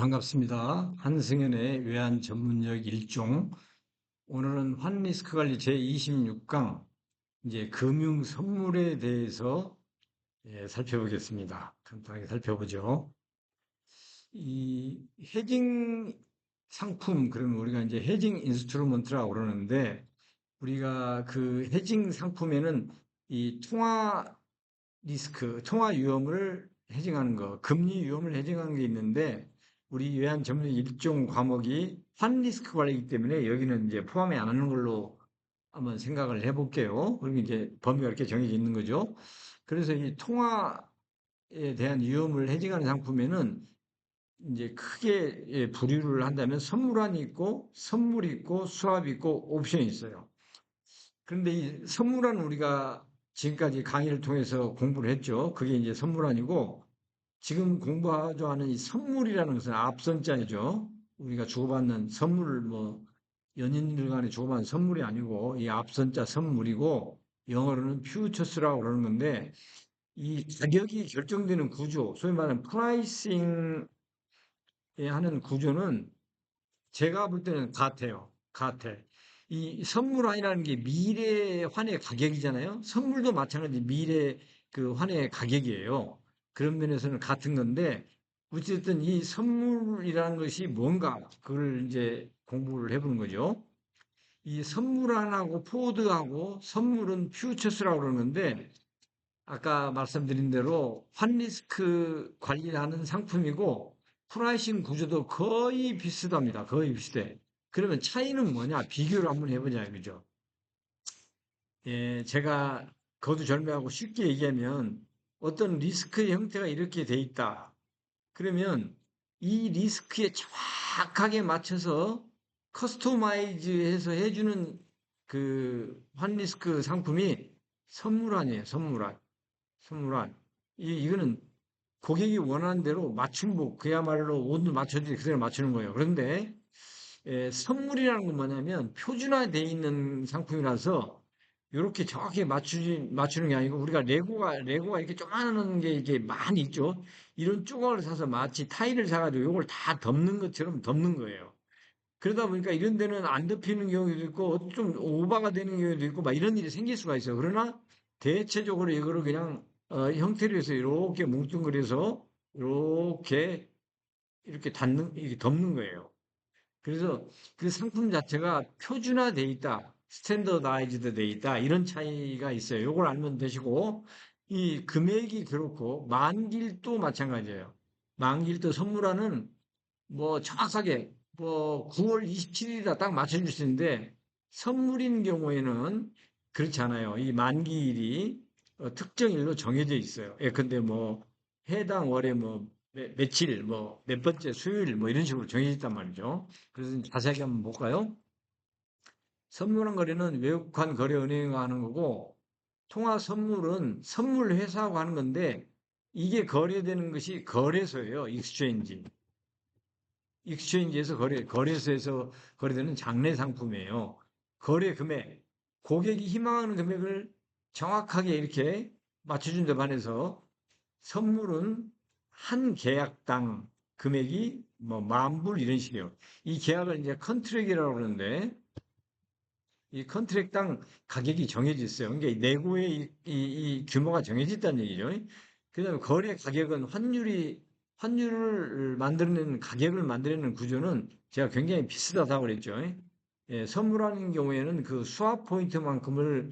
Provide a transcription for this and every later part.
반갑습니다. 한승연의 외환 전문역 1종. 오늘은 환리스크 관리 제26강, 이제 금융 선물에 대해서 살펴보겠습니다. 간단하게 살펴보죠. 이 헤징 상품, 그러면 우리가 이제 헤징 인스트루먼트라고 그러는데, 우리가 그 헤징 상품에는 이 통화 리스크, 통화 위험을 해징하는 거, 금리 위험을 해징하는 게 있는데, 우리 외환 전문 일종 과목이 환 리스크 관리이기 때문에 여기는 이제 포함이 안 하는 걸로 한번 생각을 해볼게요. 그리고 이제 범위가 이렇게 정해져 있는 거죠. 그래서 이 통화에 대한 위험을 해징하는 상품에는 이제 크게 분류를 한다면 선물환이 있고, 선물이 있고, 수합이 있고, 옵션이 있어요. 그런데 이 선물환 우리가 지금까지 강의를 통해서 공부를 했죠. 그게 이제 선물환이고, 지금 공부하자 하는 이 선물이라는 것은 앞선자이죠. 우리가 주고받는 선물을 뭐, 연인들 간에 주고받는 선물이 아니고, 이 앞선자 선물이고, 영어로는 퓨처스라고 그러는 건데, 이 가격이 결정되는 구조, 소위 말하는 프라이싱에 하는 구조는 제가 볼 때는 같아요. 같아. 이 선물 환이라는 게 미래 환의 가격이잖아요. 선물도 마찬가지 미래 그 환의 가격이에요. 그런 면에서는 같은 건데, 어쨌든 이 선물이라는 것이 뭔가, 그걸 이제 공부를 해보는 거죠. 이 선물환하고 포드하고 선물은 퓨처스라고 그러는데, 아까 말씀드린 대로 환리스크 관리하는 상품이고 프라이싱 구조도 거의 비슷합니다. 거의 비슷해. 그러면 차이는 뭐냐? 비교를 한번 해보자 이거죠. 예, 제가 거두절미하고 쉽게 얘기하면 어떤 리스크의 형태가 이렇게 돼 있다. 그러면 이 리스크에 정확하게 맞춰서 커스터마이즈해서 해주는 그 환리스크 상품이 선물환이에요. 선물환. 선물환. 이거는 고객이 원하는 대로 맞춤복, 그야말로 옷을 맞춰주지 그대로 맞추는 거예요. 그런데 선물이라는 건 뭐냐면 표준화되어 있는 상품이라서 이렇게 정확히 맞추는 게 아니고 우리가 레고가 이렇게 조그마한 게 이게 많이 있죠. 이런 조각을 사서 마치 타일을 사가지고 이걸 다 덮는 것처럼 덮는 거예요. 그러다 보니까 이런 데는 안 덮이는 경우도 있고 좀 오버가 되는 경우도 있고 막 이런 일이 생길 수가 있어요. 그러나 대체적으로 이거를 그냥 형태로 해서 이렇게 뭉뚱그려서 이렇게 이렇게 이렇게 덮는 거예요. 그래서 그 상품 자체가 표준화돼 있다, 스탠더다이즈드 돼 있다 이런 차이가 있어요. 요걸 알면 되시고 이 금액이 그렇고 만길도 마찬가지예요. 만길도 선물하는 뭐 정확하게 뭐 9월 27일이다 딱 맞춰줄 수 있는데 선물인 경우에는 그렇지 않아요. 이 만기일이 특정 일로 정해져 있어요. 예컨대 뭐 해당 월에 뭐 며칠 뭐 몇 번째 수요일 뭐 이런 식으로 정해져 있단 말이죠. 그래서 자세하게 한번 볼까요? 선물한 거래는 외국환 거래 은행과 하는 거고 통화 선물은 선물 회사하고 하는 건데 이게 거래되는 것이 거래소예요. 익스체인지. 익스체인지에서 거래소에서 거래되는 장내 상품이에요. 거래 금액, 고객이 희망하는 금액을 정확하게 이렇게 맞춰준 데 반해서 선물은 한 계약당 금액이 뭐 10,000불 이런 식이에요. 이 계약을 이제 컨트랙이라고 그러는데 이 컨트랙당 가격이 정해져 있어요. 그러니까 내고의 이 규모가 정해져 있다는 얘기죠. 그다음에 거래 가격은 환율을 만들어내는 가격을 만들어내는 구조는 제가 굉장히 비슷하다고 그랬죠. 예, 선물하는 경우에는 그 수합 포인트만큼을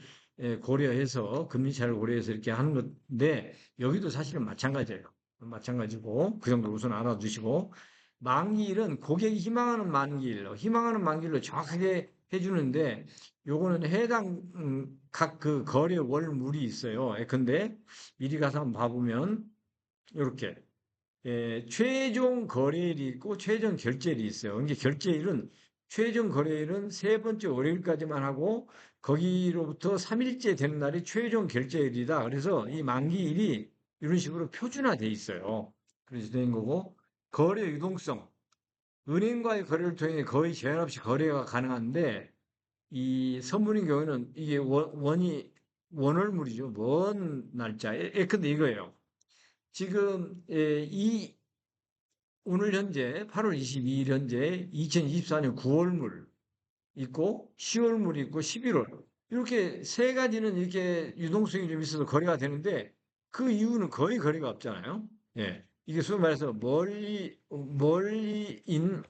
고려해서 금리 차를 고려해서 이렇게 하는 건데 여기도 사실은 마찬가지예요. 마찬가지고 그 정도 우선 알아두시고 만기일은 고객이 희망하는 만기일로 정확하게 해주는데 요거는 해당 각 그 거래 월물이 있어요. 근데 미리 가서 한번 봐보면 이렇게 최종 거래일이 있고 최종 결제일이 있어요. 그러니까 결제일은 최종 거래일은 세 번째 월요일까지만 하고 거기로부터 3일째 되는 날이 최종 결제일이다. 그래서 이 만기일이 이런 식으로 표준화돼 있어요. 그래서 된 거고 거래 유동성 은행과의 거래를 통해 거의 제한 없이 거래가 가능한데 이 선물인 경우는 이게 원월물이죠. 먼 날짜. 근데 이거예요. 지금 오늘 현재 8월 22일 현재 2024년 9월물 있고 10월물이 있고 11월 이렇게 세 가지는 이렇게 유동성이 좀 있어서 거래가 되는데 그 이유는 거의 거래가 없잖아요. 예. 이게 소위 말해서 멀리인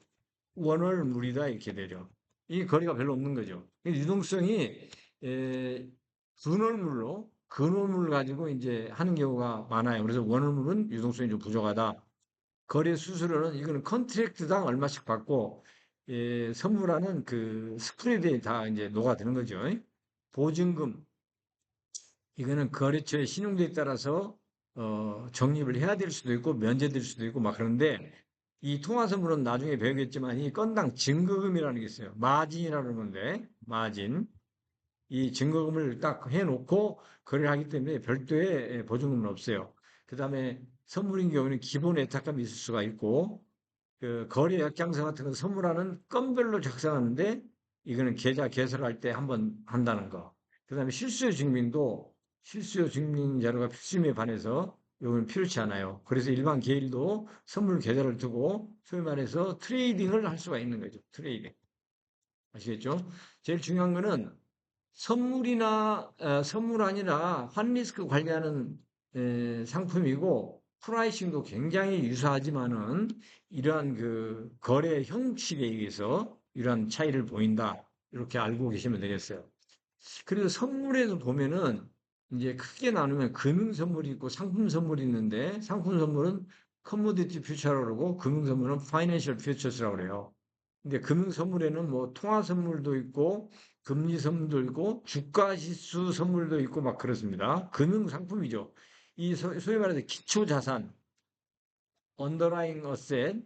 원월물이다 이렇게 되죠. 이 거리가 별로 없는 거죠. 유동성이 에, 근원물을 가지고 이제 하는 경우가 많아요. 그래서 원월물은 유동성이 좀 부족하다. 거래 수수료는 이거는 컨트랙트당 얼마씩 받고 선물하는 그 스프레드에 다 이제 녹아드는 거죠. 보증금 이거는 거래처의 신용도에 따라서 적립을 해야 될 수도 있고 면제될 수도 있고 막 그런데 이 통화선물은 나중에 배우겠지만 이 건당 증거금이라는 게 있어요. 마진이라는 건데 마진 이 증거금을 딱 해놓고 거래를 하기 때문에 별도의 보증금은 없어요. 그 다음에 선물인 경우는 기본 예탁감이 있을 수가 있고 그 거래 약장서 같은 거 선물하는 건별로 작성하는데 이거는 계좌 개설할 때 한번 한다는 거. 그다음에 실수요 증명 자료가 필수임에 반해서 이건 필요치 않아요. 그래서 일반 개인도 선물 계좌를 두고 소위 말해서 트레이딩을 할 수가 있는 거죠. 트레이딩. 아시겠죠? 제일 중요한 거는 선물 아니라 환리스크 관리하는 상품이고 프라이싱도 굉장히 유사하지만은 이러한 그 거래 형식에 의해서 이러한 차이를 보인다. 이렇게 알고 계시면 되겠어요. 그리고 선물에도 보면은 이제 크게 나누면 금융 선물이 있고 상품 선물이 있는데 상품 선물은 커모디티 퓨처라고 그러고 금융 선물은 파이낸셜 퓨처스라고 그래요. 근데 금융 선물에는 뭐 통화 선물도 있고 금리 선물도 있고 주가 지수 선물도 있고 막 그렇습니다. 금융 상품이죠. 이 소위 말해서 기초 자산, 언더라잉 어셋이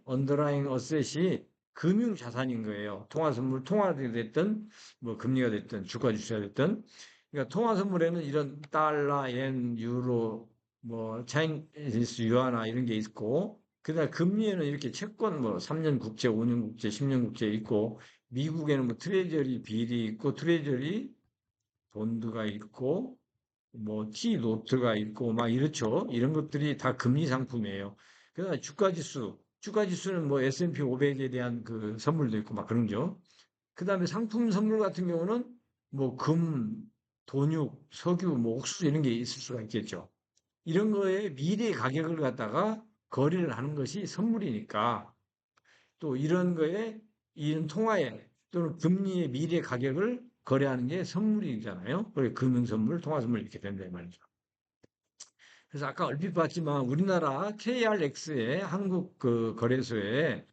금융 자산인 거예요. 통화 선물, 통화가 됐든 뭐 금리가 됐든 주가 지수가 됐든 그러니까 통화 선물에는 이런 달러, 엔, 유로, 뭐 차이니스 유아나 이런 게 있고 그다음 금리에는 이렇게 채권 뭐 3년 국채, 5년 국채, 10년 국채 있고 미국에는 뭐 트레저리 빌이 있고 트레저리 본드가 있고 뭐 T 노트가 있고 막 이렇죠. 이런 것들이 다 금리 상품이에요. 그다음에 주가 지수는 뭐 S&P 500에 대한 그 선물도 있고 막 그런죠. 그다음에 상품 선물 같은 경우는 뭐 금, 돈육, 석유, 뭐 옥수수 이런 게 있을 수가 있겠죠. 이런 거에 미래 가격을 갖다가 거래를 하는 것이 선물이니까 또 이런 거에 이런 통화에 또는 금리의 미래 가격을 거래하는 게 선물이잖아요. 그래 금융 선물, 통화 선물 이렇게 된다 말이죠. 그래서 아까 얼핏 봤지만 우리나라 KRX의 한국 그 거래소에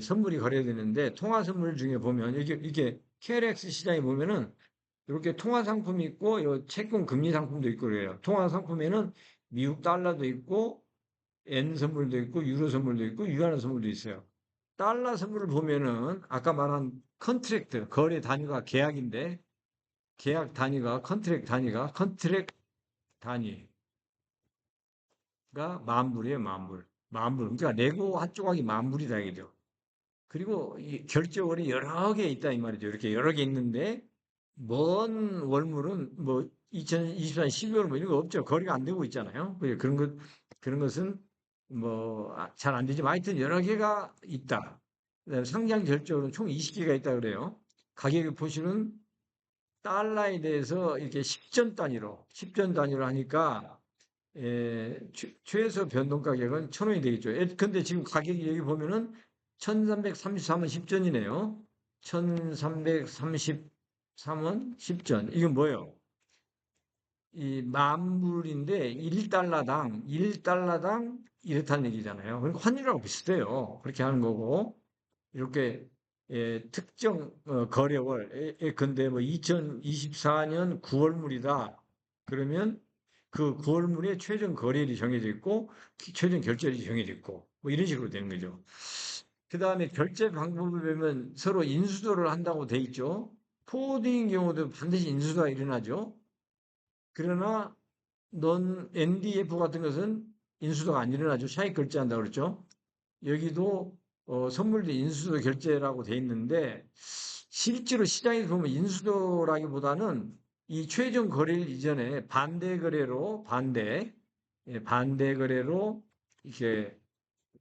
선물이 거래되는데 통화 선물 중에 보면 이게 KRX 시장에 보면은 이렇게 통화 상품이 있고 요 채권 금리 상품도 있고 그래요. 통화 상품에는 미국 달러도 있고 엔 선물도 있고 유로 선물도 있고 유한 선물도 있어요. 달러 선물을 보면은 아까 말한 컨트랙트 거래 단위가 계약인데 계약 단위가 컨트랙 단위 가 만불이에요, 만불. 만불. 그러니까 레고 한 조각이 만불이다 이거죠. 그리고 이 결제월이 여러 개 있다 이 말이죠. 이렇게 여러 개 있는데 먼 월물은 뭐 2024년 12월 뭐 이런 거 없죠. 거래가 안 되고 있잖아요. 그런 것은 뭐 잘 안 되지만 하여튼 여러 개가 있다. 그다음에 상장 결제월은 총 20개가 있다 그래요. 가격을 보시면 달러에 대해서 이렇게 10전 단위로 하니까 최소 변동 가격은 1,000원이 되겠죠. 근데 지금 가격이 여기 보면은 1333원 10전이네요. 1333원 10전. 이건 뭐예요? 이 만불인데 1달러당 이렇다는 얘기잖아요. 그러니까 환율하고 비슷해요. 그렇게 하는 거고. 이렇게 특정 거래월, 근데 뭐 2024년 9월물이다. 그러면 그 9월물에 최종 거래일이 정해져 있고 최종 결제일이 정해져 있고 뭐 이런 식으로 되는 거죠. 그 다음에 결제 방법을 보면 서로 인수도를 한다고 돼 있죠. 포워딩인 경우도 반드시 인수도가 일어나죠. 그러나 넌 NDF 같은 것은 인수도가 안 일어나죠. 차익 결제한다고 그랬죠. 여기도 선물도 인수도 결제라고 돼 있는데 실제로 시장에서 보면 인수도라기보다는 이 최종 거래일 이전에 반대 거래로 이렇게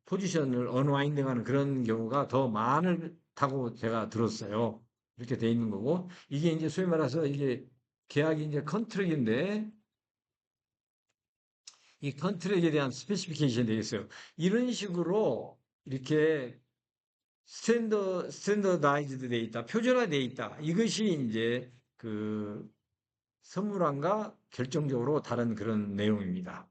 포지션을 언와인딩하는 그런 경우가 더 많다고 제가 들었어요. 이렇게 돼 있는 거고 이게 이제 소위 말해서 이게 계약이 이제 컨트랙인데 이 컨트랙에 대한 스페시피케이션이 되겠어요. 이런 식으로 이렇게 스탠더다이즈드 돼 있다, 표준화돼 있다. 이것이 이제 그 선물안과 결정적으로 다른 그런 내용입니다.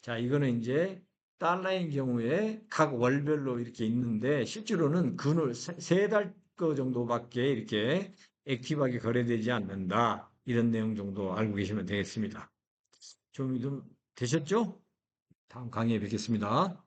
자, 이거는 이제 달러인 경우에 각 월별로 이렇게 있는데 실제로는 근월 세 달 거 정도밖에 이렇게 액티브하게 거래되지 않는다. 이런 내용 정도 알고 계시면 되겠습니다. 좀 되셨죠? 다음 강의에 뵙겠습니다.